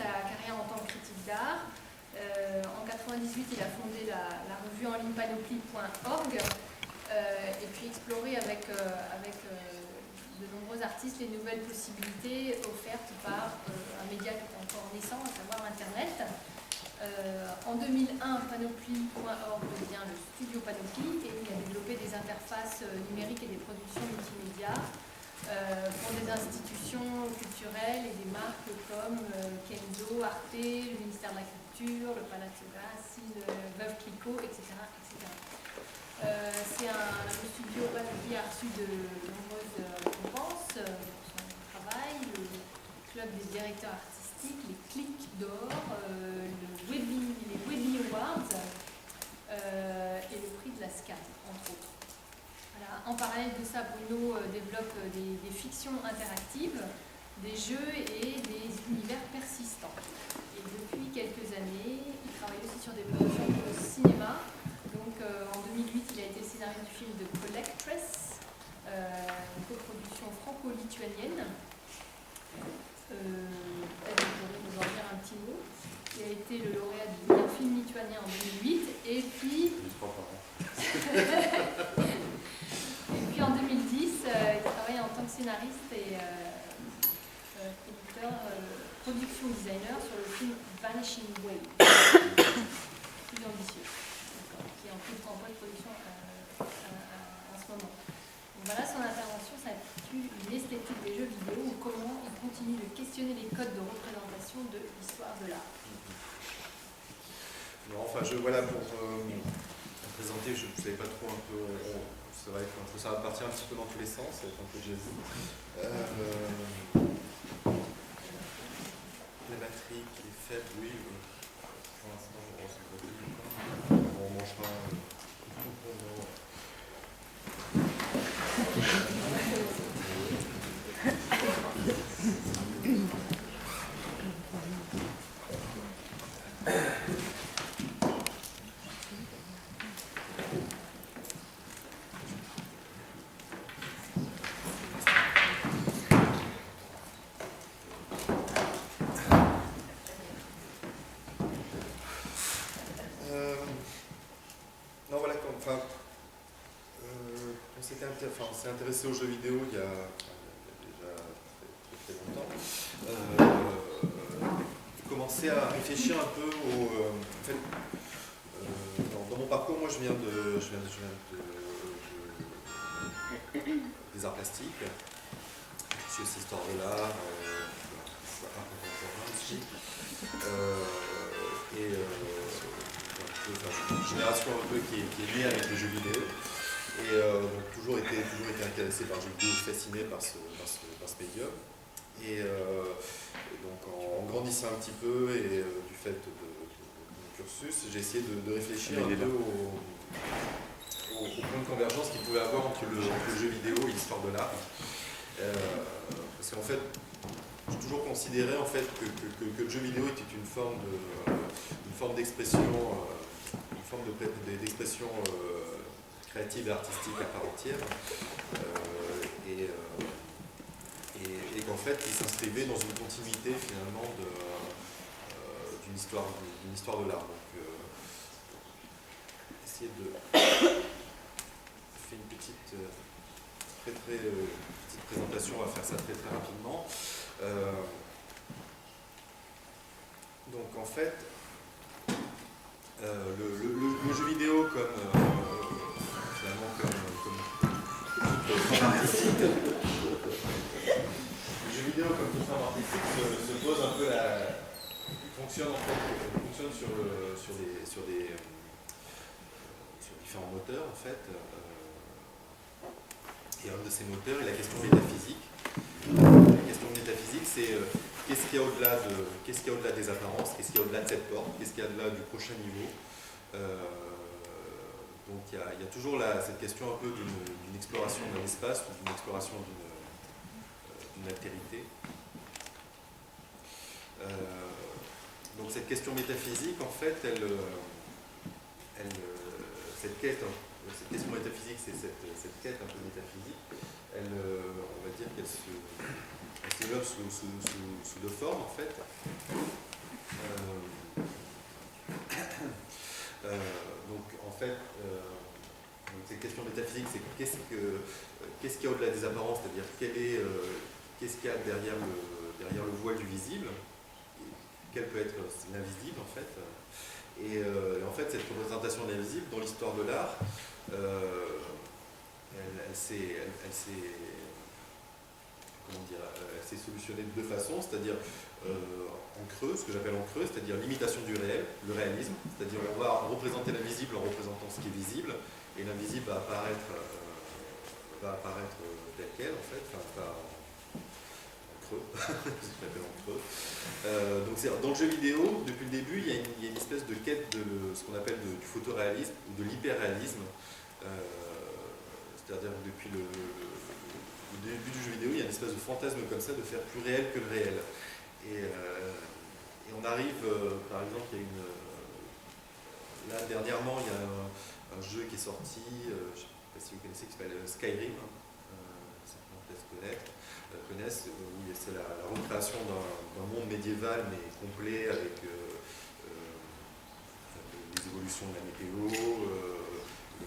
sa carrière en tant que critique d'art. En 1998, il a fondé la revue en ligne panoply.org et puis exploré avec de nombreux artistes les nouvelles possibilités offertes par un média qui est encore naissant, à savoir Internet. En 2001, panoply.org devient le studio Panoply et il a développé des interfaces numériques et des productions multimédia pour des institutions culturelles et des marques comme Kenzo, Arte, le ministère de la Culture, le Palazzo Grassi, le Veuve Clicquot, etc. Le studio Panoply a reçu de nombreuses récompenses pour son travail, le club des directeurs artistiques, les Clics d'or, les Webby Awards et le prix de la SCAD, entre autres. Voilà. En parallèle de ça, Bruno développe des fictions interactives, des jeux et des univers persistants. Et depuis quelques années, il travaille aussi sur des productions pour le cinéma. Donc en 2008, il a été le scénariste du film de Collectress, une coproduction franco-lituanienne. Elle pourrait nous en dire un petit mot. Il a été le lauréat du meilleur film lituanien en 2008. Et puis en 2010, il travaille en tant que scénariste et producteur, production designer sur le film Vanishing Way. Plus ambitieux, qui est en post-production en ce moment. Donc voilà, son intervention s'intitule Une esthétique des jeux vidéo ou comment il continue de questionner les codes de représentation de l'histoire de l'art. Non, enfin, voilà, pour présenter, je ne savais pas trop un peu, c'est vrai que ça va partir un petit peu dans tous les sens, ça va être un peu jazzy. La batterie qui est faible, oui, pour l'instant, on mangera. On s'est intéressé aux jeux vidéo il y a déjà très longtemps. Commencer à réfléchir un peu dans mon parcours, moi je viens des arts plastiques. Je suis aussi histoire de l'art, art contemporain aussi. Une génération un peu qui est née avec les jeux vidéo. Et donc toujours été intéressé par le jeu vidéo, fasciné par ce médium. Et donc en grandissant un petit peu et du fait de mon cursus, j'ai essayé de réfléchir un peu au point de convergence qu'il pouvait avoir entre le jeu vidéo et l'histoire de l'art. Parce qu'en fait, j'ai toujours considéré en fait que le jeu vidéo était une forme d'expression, d'expression créative et artistique à part entière, et qu'en fait il s'inscrivait dans une continuité finalement d'une histoire de l'art. Donc essayer de faire une petite présentation, on va faire ça très rapidement. Donc en fait le jeu vidéo comme artistique. Le jeu vidéo comme toute forme artistique se pose un peu fonctionne sur différents moteurs en fait. Et un de ces moteurs est la question métaphysique. La question métaphysique, c'est qu'est-ce qu'il y a au-delà des apparences, qu'est-ce qu'il y a au-delà de cette porte, qu'est-ce qu'il y a au-delà du prochain niveau. Donc il y a toujours cette question un peu d'une exploration d'un espace ou d'une exploration d'une altérité. Donc cette question métaphysique, en fait, cette question métaphysique, c'est cette quête un peu métaphysique, on va dire qu'elle se développe sous deux formes, en fait. Donc en fait, cette question métaphysique, c'est qu'est-ce qu'il y a au-delà des apparences, c'est-à-dire qu'est-ce qu'il y a derrière le voile du visible, quel peut être l'invisible en fait. Et en fait, cette représentation de l'invisible dans l'histoire de l'art, elle s'est solutionnée de deux façons, c'est-à-dire en creux, ce que j'appelle en creux, c'est-à-dire l'imitation du réel, le réalisme, c'est-à-dire on va représenter l'invisible en représentant ce qui est visible, et l'invisible va apparaître tel quel en fait, enfin pas en creux, ce que j'appelle en creux. Donc dans le jeu vidéo, depuis le début, il y a une espèce de quête de ce qu'on appelle du photoréalisme ou de l'hyperréalisme. C'est-à-dire que depuis le début du jeu vidéo, il y a une espèce de fantasme comme ça de faire plus réel que le réel. Et on arrive, par exemple, là dernièrement, il y a un jeu qui est sorti, je ne sais pas si vous connaissez, qui s'appelle Skyrim, certains peut-être connaissent, où c'est la recréation d'un monde médiéval mais complet avec les évolutions de la météo,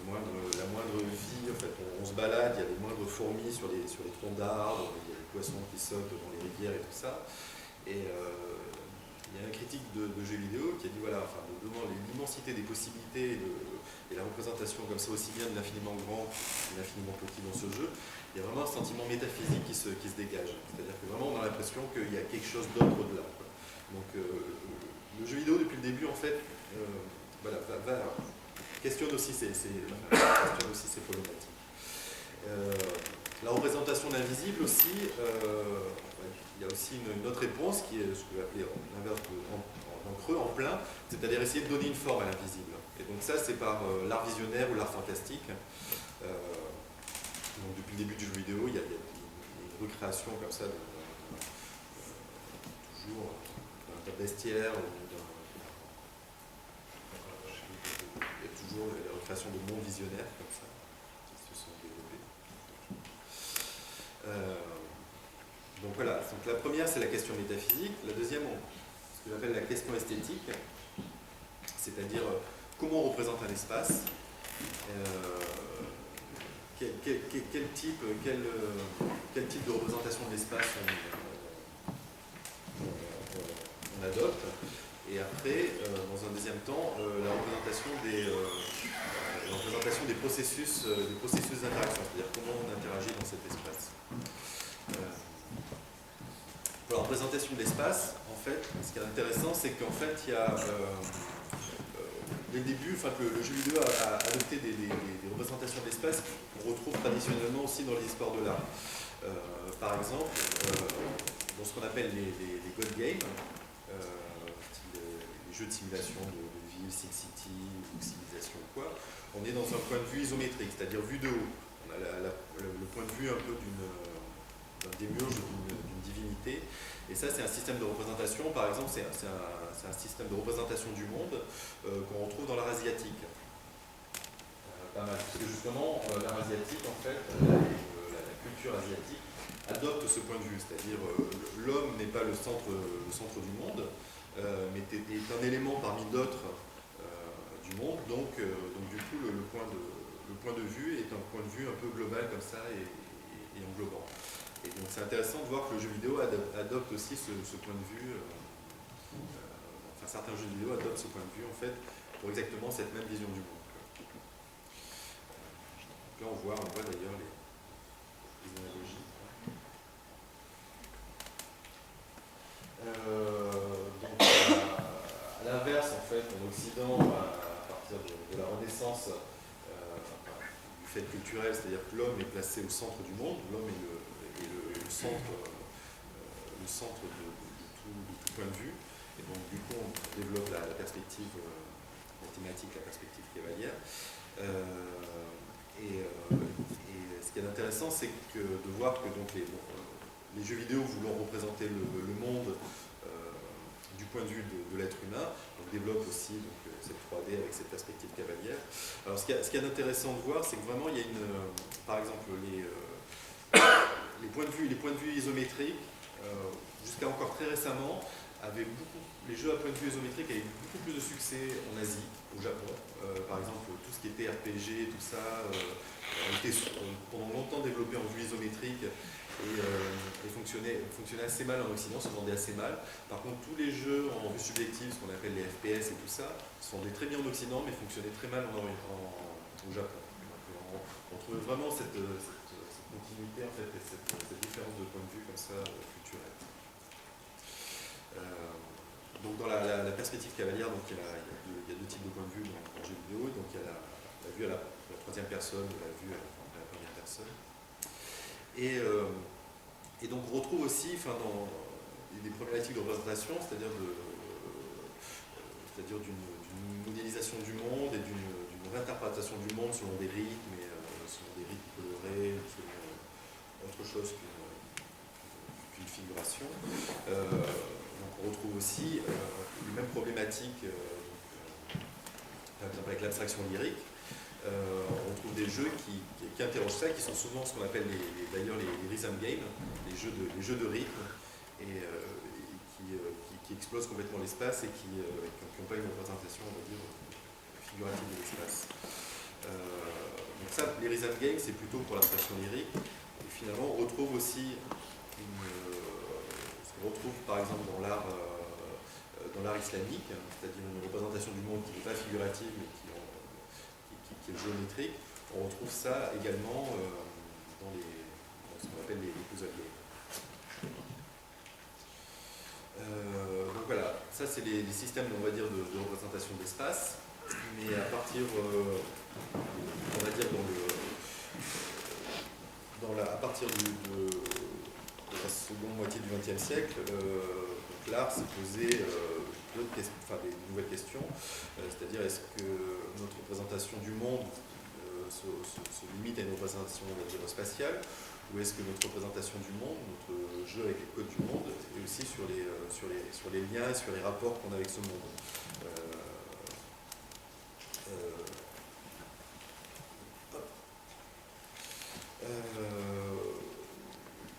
la moindre vie, en fait, on se balade, il y a les moindres fourmis sur les troncs d'arbres, il y a les poissons qui sautent dans les rivières et tout ça. Et il y a un critique de jeux vidéo qui a dit voilà, enfin, devant l'immensité des possibilités et la représentation comme ça aussi bien de l'infiniment grand que de l'infiniment petit dans ce jeu, il y a vraiment un sentiment métaphysique qui se dégage. C'est-à-dire que vraiment on a l'impression qu'il y a quelque chose d'autre au-delà. Donc le jeu vidéo depuis le début en fait questionne aussi ces problématiques. La représentation de l'invisible aussi, il y a aussi une autre réponse qui est ce que je vais appeler l'inverse en creux, en plein, c'est-à-dire essayer de donner une forme à l'invisible. Et donc ça c'est par l'art visionnaire ou l'art fantastique. Donc depuis le début du jeu vidéo, il y a une recréation comme ça toujours d'un bestiaire, il y a toujours les recréations de mondes visionnaires comme ça qui se sont développés. Donc voilà, donc la première c'est la question métaphysique, la deuxième ce que j'appelle la question esthétique, c'est-à-dire comment on représente un espace, quel type de représentation de l'espace on adopte, et après, dans un deuxième temps, la représentation des processus d'interaction, c'est-à-dire comment on interagit dans cet espace. Pour la représentation de l'espace, en fait, ce qui est intéressant, c'est qu'en fait, il y a dès le début, enfin, que le jeu vidéo a adopté des représentations de l'espace qu'on retrouve traditionnellement aussi dans les histoires de l'art. Par exemple, dans ce qu'on appelle les God Games, les jeux de simulation de ville, SimCity ou Civilization ou quoi, on est dans un point de vue isométrique, c'est-à-dire vue de haut. On a le point de vue un peu d'un démiurge, d'une divinité. Et ça, c'est un système de représentation, par exemple, c'est un système de représentation du monde qu'on retrouve dans l'art asiatique. Pas mal, parce que justement, l'art asiatique, en fait, la culture asiatique adopte ce point de vue, c'est-à-dire l'homme n'est pas le centre du monde, mais est un élément parmi d'autres du monde, donc du coup, le point de vue est un point de vue un peu global comme ça et englobant. Et donc c'est intéressant de voir que le jeu vidéo adopte aussi ce point de vue, enfin certains jeux vidéo adoptent ce point de vue en fait pour exactement cette même vision du monde. Donc là on voit d'ailleurs les analogies. Donc à l'inverse en fait en Occident, à partir de la Renaissance, du fait culturel, c'est-à-dire que l'homme est placé au centre du monde, l'homme est le centre de tout point de vue, et donc du coup on développe la perspective mathématique, la perspective cavalière. Et ce qui est intéressant, c'est de voir que donc les jeux vidéo voulant représenter le monde du point de vue de l'être humain, donc développent aussi cette 3D avec cette perspective cavalière. Alors ce qui est intéressant de voir, c'est que vraiment il y a par exemple les points de vue isométriques, jusqu'à encore très récemment, les jeux à point de vue isométrique avaient eu beaucoup plus de succès en Asie, au Japon. Par exemple, tout ce qui était RPG, tout ça, a été pendant longtemps développé en vue isométrique et fonctionnait assez mal en Occident, se vendait assez mal. Par contre, tous les jeux en vue subjective, ce qu'on appelle les FPS et tout ça, se vendaient très bien en Occident, mais fonctionnaient très mal au Japon. Donc, on trouve vraiment cette continuité, en fait, et cette différence de point de vue comme ça, culturelle. Donc dans la perspective cavalière, donc, il y a deux types de points de vue dans le jeu vidéo. Donc il y a la vue à la troisième personne ou la vue à la première personne. Et donc on retrouve aussi dans des problématiques de représentation, c'est-à-dire d'une modélisation du monde et d'une réinterprétation du monde selon des rythmes, selon des rythmes colorés, selon autre chose qu'une figuration. Donc on retrouve aussi les mêmes problématiques, par exemple avec l'abstraction lyrique. On trouve des jeux qui interrogent ça, qui sont souvent ce qu'on appelle d'ailleurs les rhythm games, les jeux de rythme, et qui explosent complètement l'espace et qui n'ont pas une représentation, on va dire, figurative de l'espace. Donc ça, les rhythm games, c'est plutôt pour l'abstraction lyrique. Et finalement, on retrouve aussi ce qu'on retrouve par exemple dans l'art islamique, c'est-à-dire une représentation du monde qui n'est pas figurative mais qui est géométrique. On retrouve ça également dans ce qu'on appelle les puzzle games. Donc voilà, ça c'est les systèmes, on va dire, de représentation de l'espace, mais à partir, on va dire, à partir de la seconde moitié du XXe siècle, l'art s'est posé des nouvelles questions, c'est-à-dire est-ce que notre représentation du monde se limite à une représentation, on va dire, spatiale, ou est-ce que notre représentation du monde, notre jeu avec les codes du monde, est aussi sur les liens, sur les rapports qu'on a avec ce monde.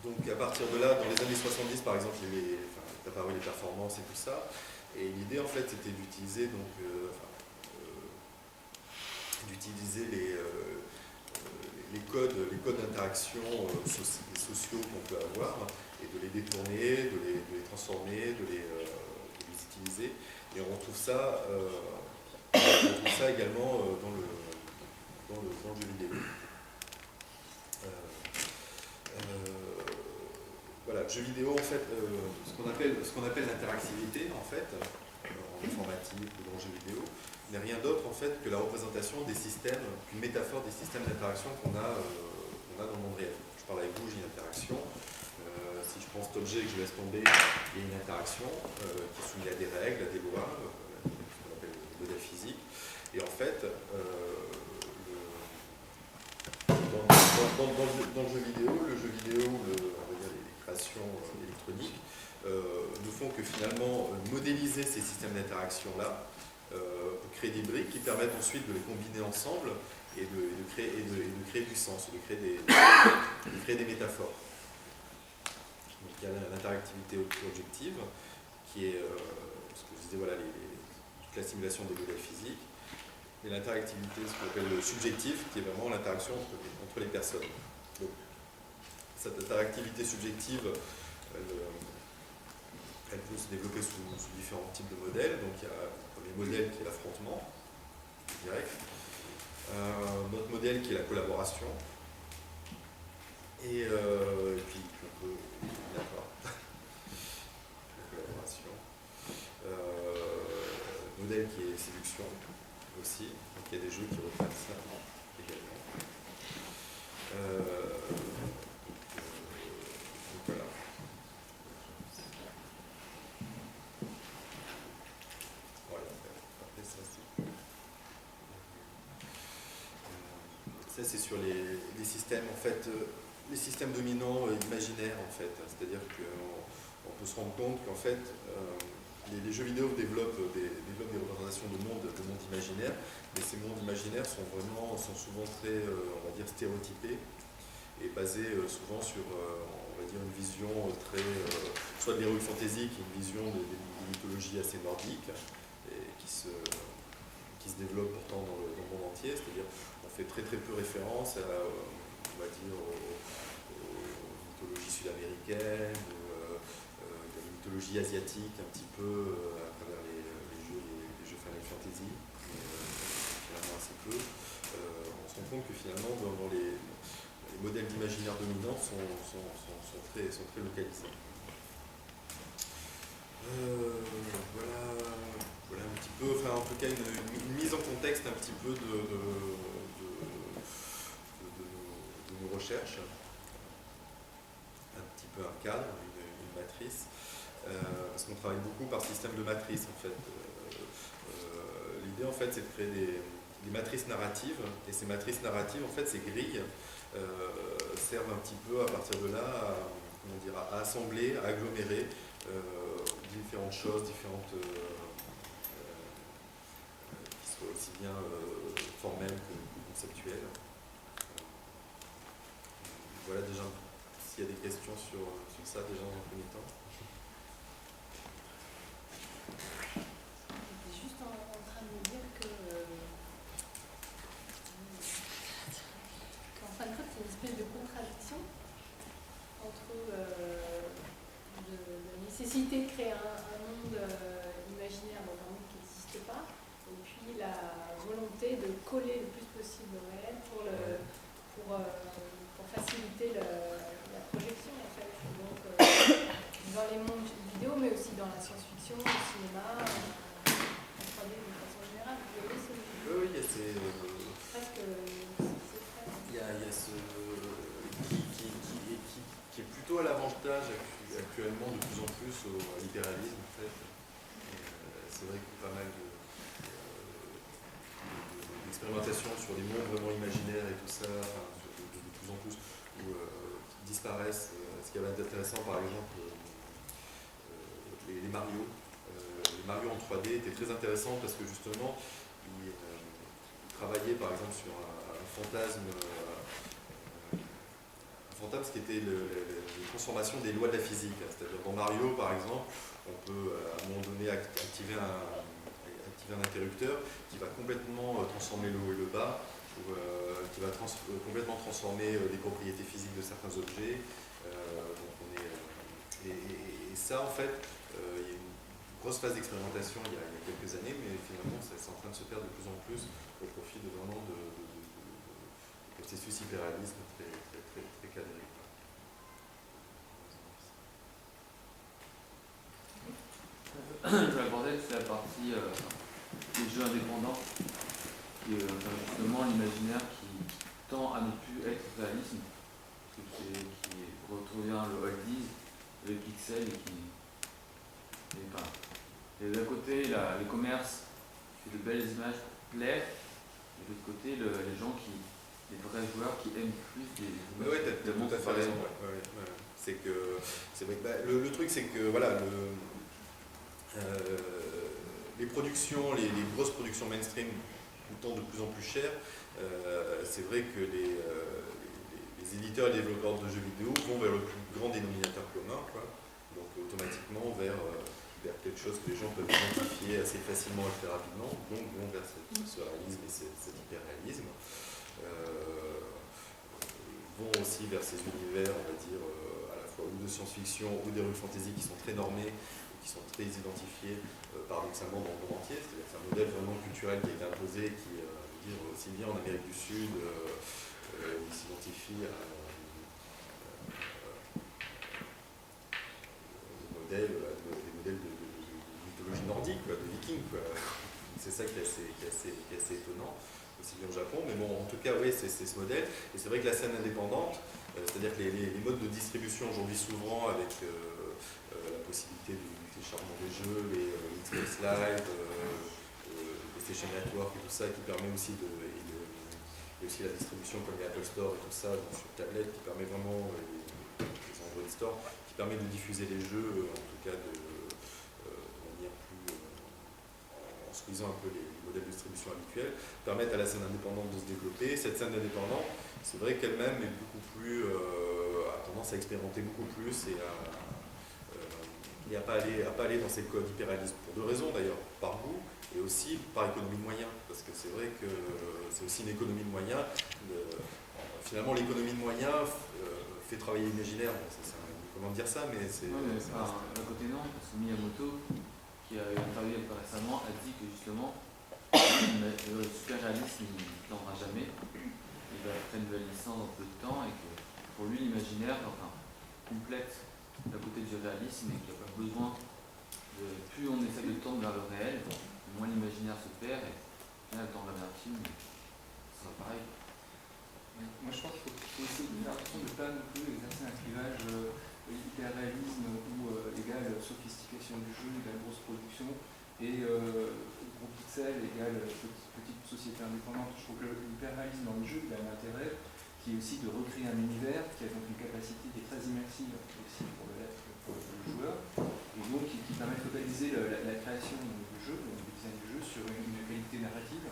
Donc à partir de là, dans les années 70 par exemple, il est apparu les performances et tout ça, et l'idée en fait c'était d'utiliser les codes d'interaction sociaux qu'on peut avoir, et de les détourner, de les transformer, de les utiliser. Et on retrouve ça également dans le jeu vidéo. Voilà, le jeu vidéo, en fait, ce qu'on appelle l'interactivité, en fait, en informatique ou dans le jeu vidéo, n'est rien d'autre, en fait, que la représentation des systèmes, une métaphore des systèmes d'interaction qu'on a dans le monde réel. Je parle avec vous, j'ai une interaction. Si je prends cet objet et que je laisse tomber, il y a une interaction qui est soumise à des règles, à des lois, ce qu'on appelle le modèle physique. Et en fait, dans le jeu vidéo, on va dire les créations électroniques, ne font que finalement modéliser ces systèmes d'interaction-là, pour créer des briques qui permettent ensuite de les combiner ensemble et de créer du sens, de créer des métaphores. Donc il y a l'interactivité objective, qui est ce que je disais, voilà, toute la simulation des modèles physiques, et l'interactivité, ce qu'on appelle le subjectif, qui est vraiment l'interaction entre les personnes. Donc, cette interactivité subjective, elle peut se développer sous différents types de modèles. Donc il y a le premier modèle qui est l'affrontement direct, notre modèle qui est la collaboration, et puis on peut d'accord, la collaboration, modèle qui est séduction aussi, donc il y a des jeux qui reprennent ça également. Donc voilà. Ça c'est sur les systèmes, en fait, les systèmes dominants imaginaires, en fait. C'est-à-dire qu'on peut se rendre compte qu'en fait, les jeux vidéo développent des représentations de mondes imaginaires, mais ces mondes imaginaires sont souvent très, on va dire, stéréotypés. est basé souvent sur, on va dire, une vision très, soit de l'heroic fantasy, qui est une vision des mythologies assez nordiques, et qui se développe pourtant dans le monde entier, c'est-à-dire on fait très très peu référence à, on va dire, aux mythologies sud-américaines, de la mythologie asiatique un petit peu à travers les jeux Final Fantasy, mais finalement assez peu. On se rend compte que finalement dans les modèles d'imaginaire dominants sont très localisés. Voilà un petit peu, enfin en tout cas une mise en contexte un petit peu de nos recherches, un petit peu un cadre, une matrice, parce qu'on travaille beaucoup par système de matrices en fait. L'idée en fait c'est de créer des matrices narratives, et ces matrices narratives en fait, ces grilles servent un petit peu à partir de là à assembler, à agglomérer différentes choses, différentes qui soient aussi bien formelles que conceptuelles. Voilà déjà s'il y a des questions sur ça déjà dans un premier temps. J'étais juste en train de me dire qu'en fin de compte, c'est une espèce de contradiction entre la nécessité de créer un monde imaginaire dans un monde qui n'existe pas, et puis la volonté de coller le plus possible au réel pour faciliter la projection en fait. Donc dans les mondes vidéo, mais aussi dans la science-fiction, le cinéma, en 3D de façon générale. Vous voyez ce Oui, il y a ces. presque Il y a ce. Qui est plutôt à l'avantage actuellement de plus en plus au libéralisme en fait. C'est vrai qu'il y a pas mal d'expérimentations sur les mondes vraiment imaginaires et tout ça, enfin, de plus en plus, où disparaissent. Ce qui est intéressant par exemple, les Mario. Les Mario en 3D étaient très intéressants parce que justement, ils travaillaient par exemple sur un fantasme qui était la transformation des lois de la physique. C'est-à-dire dans Mario, par exemple, on peut à un moment donné activer un interrupteur qui va complètement transformer le haut et le bas, ou qui va complètement transformer les propriétés physiques de certains objets. Et ça, en fait, il y a une grosse phase d'expérimentation il y a quelques années, mais finalement, c'est en train de se perdre de plus en plus au profit de vraiment de processus hyperréalisme très cadré. Je vais aborder, c'est la partie des jeux indépendants, qui est justement l'imaginaire qui tend à ne plus être réalisme, qui revient le oldies, le pixel, et d'un côté, les commerces qui fait de belles images pour plaire, et de l'autre côté, les gens les vrais joueurs qui aiment plus des images. Oui, tu as tout à fait raison. C'est vrai que le truc, c'est que voilà, les productions, les grosses productions mainstream coûtant de plus en plus cher, c'est vrai que les éditeurs et développeurs de jeux vidéo vont vers le plus grand dénominateur commun, quoi. Donc automatiquement vers quelque chose que les gens peuvent identifier assez facilement et très rapidement, donc vont vers ce réalisme et cet hyper-réalisme. Vont aussi vers ces univers, on va dire, à la fois ou de science-fiction ou d'heroic fantasy qui sont très normés, qui sont très identifiés paradoxalement dans le monde entier. C'est-à-dire que c'est un modèle vraiment culturel qui a été imposé, qui aussi bien en Amérique du Sud, il s'identifie à des modèles de mythologie nordique, quoi, de vikings. C'est ça qui est assez étonnant, aussi bien au Japon. Mais bon, en tout cas, oui, c'est ce modèle. Et c'est vrai que la scène indépendante, c'est-à-dire que les modes de distribution aujourd'hui s'ouvrant avec la possibilité du téléchargement des jeux, les Xbox Live, les PlayStation Network et tout ça, qui permet aussi et aussi la distribution comme les Apple Store et tout ça, donc sur tablette, qui permet vraiment, les Android Store, qui permet de diffuser les jeux, en tout cas de manière plus, en suivant un peu les modèles de distribution habituels, permettent à la scène indépendante de se développer. Cette scène indépendante, c'est vrai qu'elle-même est beaucoup plus, a tendance à expérimenter beaucoup plus et à pas aller dans ces codes hyperréalistes, pour deux raisons d'ailleurs, par goût et aussi par économie de moyens, parce que c'est vrai que c'est aussi une économie de moyens. Finalement, l'économie de moyens fait travailler l'imaginaire. Bon, comment dire ça, mais c'est... Ouais, mais d'un côté non, parce que Miyamoto, qui a interviewé récemment, a dit que justement, le super réalisme, il n'aura jamais. Il va faire une nouvelle licence en peu de temps et que pour lui, l'imaginaire complète la côté du réalisme et qu'il n'y a pas besoin de. Plus on essaie de tendre vers le réel, moins l'imaginaire se perd et au final, quand on regarde un film, ça sera pareil. Moi je pense qu'il faut essayer de faire attention de ne pas non plus exercer un clivage hyper-réalisme ou égal sophistication du jeu, égal grosse production, et gros pixel égale petite société indépendante. Je trouve que l'hyper-réalisme dans le jeu, il a un intérêt qui est aussi de recréer un univers qui a donc une capacité qui est très immersive aussi pour le joueur, et donc qui permet de focaliser la création du jeu, le design du jeu, sur une qualité narrative.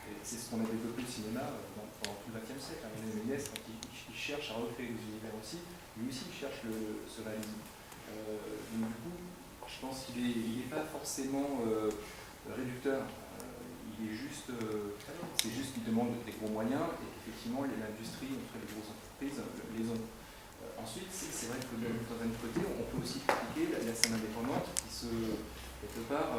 Et c'est ce qu'on a développé le cinéma pendant tout le XXe siècle. René Méliès, quand il cherche à recréer des univers aussi, lui aussi il cherche ce réalisme. Donc du coup, je pense qu'il n'est pas forcément réducteur. Il est juste, c'est juste qu'il demande des gros moyens et qu'effectivement l'industrie, en tout cas les grosses entreprises, les ont. Ensuite, c'est vrai que dans un autre côté, on peut aussi critiquer la scène indépendante quelque part,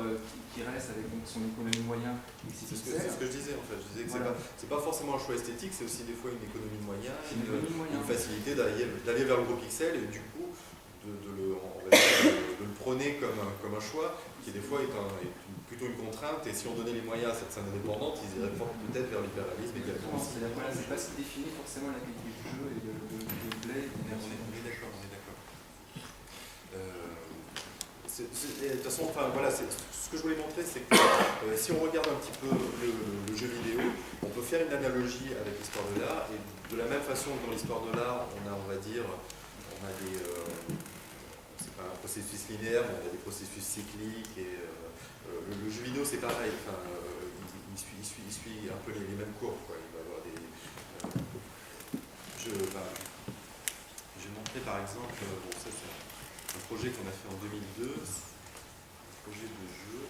qui reste avec donc, son économie de moyens. C'est ce que je disais en fait. Je disais que voilà. c'est pas forcément un choix esthétique, c'est aussi des fois une économie de moyens, une facilité d'aller vers le gros pixel et du coup de le prôner comme un choix qui des fois est plutôt une contrainte. Et si on donnait les moyens à cette scène indépendante, ils iraient peut-être vers l'hyperréalisme également. C'est pas ce qui définit forcément la qualité du jeu et le gameplay. On est d'accord. De toute façon, voilà, ce que je voulais montrer, c'est que si on regarde un petit peu le jeu vidéo, on peut faire une analogie avec l'histoire de l'art, et de la même façon que dans l'histoire de l'art, on a des, c'est pas un processus linéaire, mais on a des processus cycliques, et le jeu vidéo c'est pareil, il suit un peu les mêmes courbes, quoi. Il va avoir des... je vais montrer par exemple, bon ça c'est un projet qu'on a fait en 2002, un projet de jeu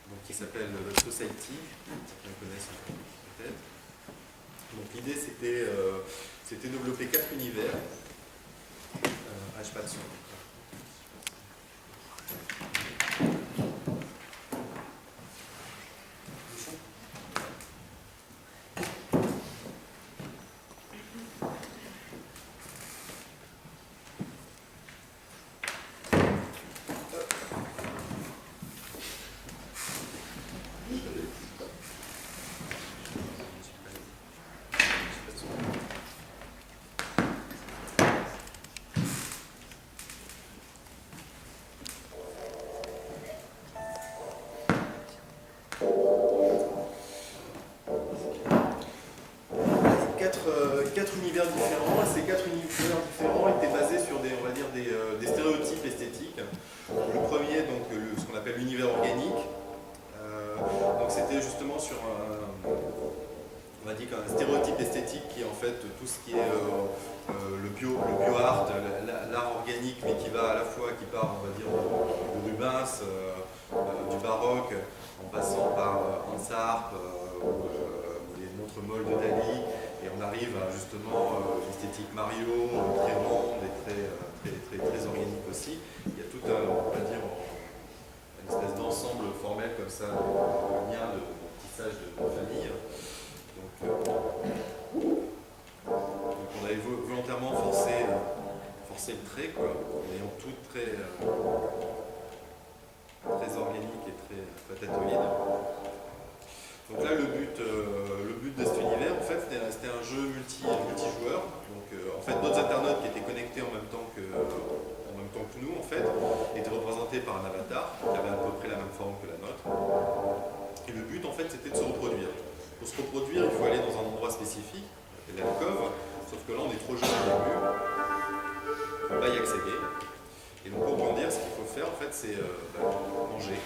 donc, qui s'appelle Society, certains connaissent peut-être. Donc l'idée c'était de développer 4 univers. J'ai pas de son. Quatre univers différents. Ces 4 univers différents étaient basés sur des stéréotypes esthétiques. Le premier, donc, ce qu'on appelle l'univers organique. Donc c'était justement sur un stéréotype esthétique qui est en fait tout ce qui est le bio-art, l'art organique, mais qui va à la fois, qui part, on va dire, de Rubens, du baroque, en passant par Hans Arp, les montres molles de Dali. Et on arrive à justement l'esthétique Mario, très ronde et très organique aussi. Il y a tout on va dire, une espèce d'ensemble formel comme ça, de lien de tissage de famille. Donc on avait volontairement forcé le trait, quoi, en ayant tout très organique et très patathoïde. Donc là, le but de cet univers, en fait, c'était un jeu multijoueur. Donc, en fait, d'autres internautes qui étaient connectés en même temps que nous, en fait, étaient représentés par un avatar qui avait à peu près la même forme que la nôtre. Et le but, en fait, c'était de se reproduire. Pour se reproduire, il faut aller dans un endroit spécifique, l'alcôve, sauf que là, on est trop jeune au début, on ne peut pas y accéder. Et donc, pour grandir, ce qu'il faut faire, en fait, c'est manger.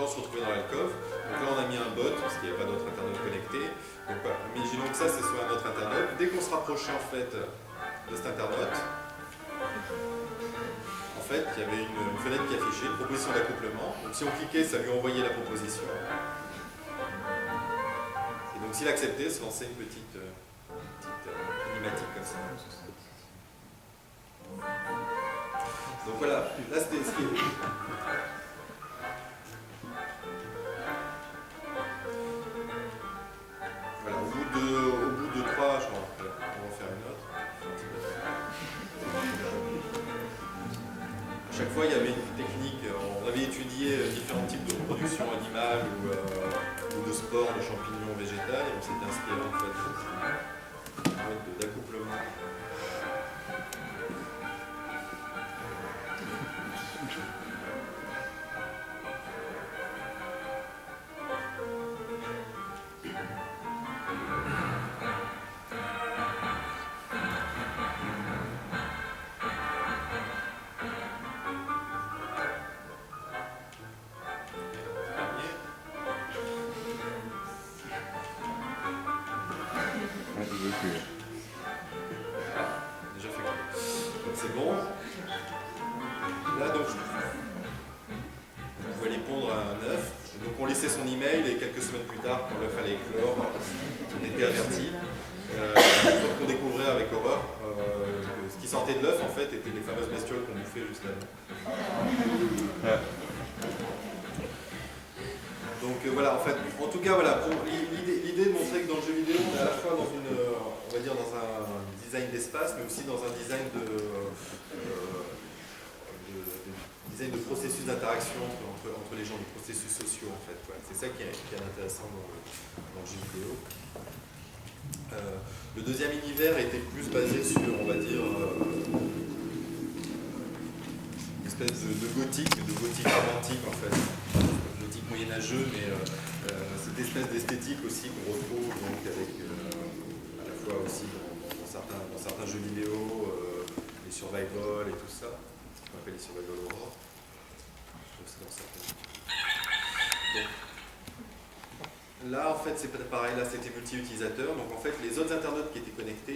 se retrouvaient dans l'alcôve. Donc là, on a mis un bot, parce qu'il n'y avait pas d'autre internaute connecté. Donc voilà, imaginons que ça, c'est soit un autre internaute. Dès qu'on se rapprochait en fait de cet internaute, en fait, il y avait une fenêtre qui affichait une proposition d'accouplement. Donc si on cliquait, ça lui envoyait la proposition. Et donc s'il acceptait, se lançait une petite animatique comme ça. Donc voilà, là c'était ce qui est... Voilà, au bout de 3, je m'en rappelle, on va en faire une autre. À chaque fois, il y avait une technique, on avait étudié différents types de reproduction animale ou de sport, de champignons végétales, et on s'était inspiré en fait d'un mode d'accouplement. Déjà fait. Donc c'est bon. Là donc on va lui pondre un œuf. Donc on laissait son email et quelques semaines plus tard, quand l'œuf allait éclore, on était averti. Donc on découvrait avec horreur que ce qui sortait de l'œuf en fait étaient les fameuses bestioles qu'on bouffait juste avant. Donc voilà, en fait, en tout cas, voilà, l'idée de montrer que dans le jeu vidéo, on est à la fois dans on va dire dans un design d'espace, mais aussi dans un design design de processus d'interaction entre les gens, des processus sociaux en fait. Voilà. C'est ça qui est intéressant dans le jeu vidéo. Le deuxième univers était plus basé sur, on va dire, une espèce de gothique romantique en fait. Gothique moyenâgeux, mais cette espèce d'esthétique aussi qu'on retrouve donc avec à la fois aussi dans certains jeux vidéo, les survival et tout ça, ce qu'on appelle les survival horror. Donc, là en fait c'est pareil, là c'était multi-utilisateur, donc en fait les autres internautes qui étaient connectés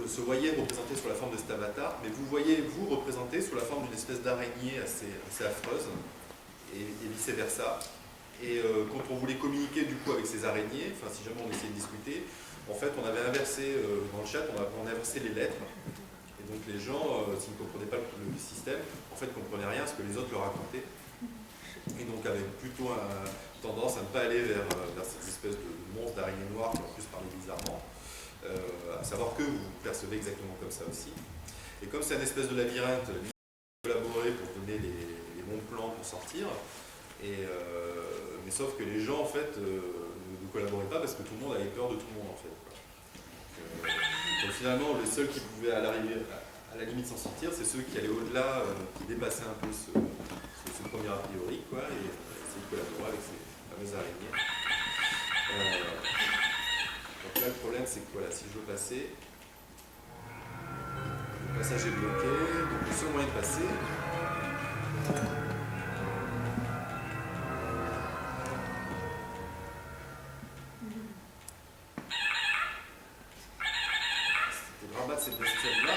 se voyaient représentés sous la forme de cet avatar, mais vous voyez vous représenté sous la forme d'une espèce d'araignée assez affreuse, et vice versa. Et quand on voulait communiquer du coup avec ces araignées, enfin si jamais on essayait de discuter, en fait on avait inversé, dans le chat on a inversé les lettres, et donc les gens, s'ils ne comprenaient pas le système, en fait ne comprenaient rien à ce que les autres leur racontaient, et donc avaient plutôt tendance à ne pas aller vers cette espèce de monstre d'araignée noire qui en plus parlait bizarrement, à savoir que vous percevez exactement comme ça aussi. Et comme c'est une espèce de labyrinthe, collaborer pour donner les bons plans pour sortir, mais sauf que les gens en fait ne collaboraient pas parce que tout le monde avait peur de tout le monde en fait. Donc finalement les seuls qui pouvaient à la limite s'en sortir, c'est ceux qui allaient au-delà, qui dépassaient un peu ce premier a priori, quoi, et essayer de collaborer avec ces fameuses araignées. Donc là le problème c'est que voilà, si je veux passer, le passage est bloqué, donc le seul moyen de passer, c'était de rabattre cette bestiole là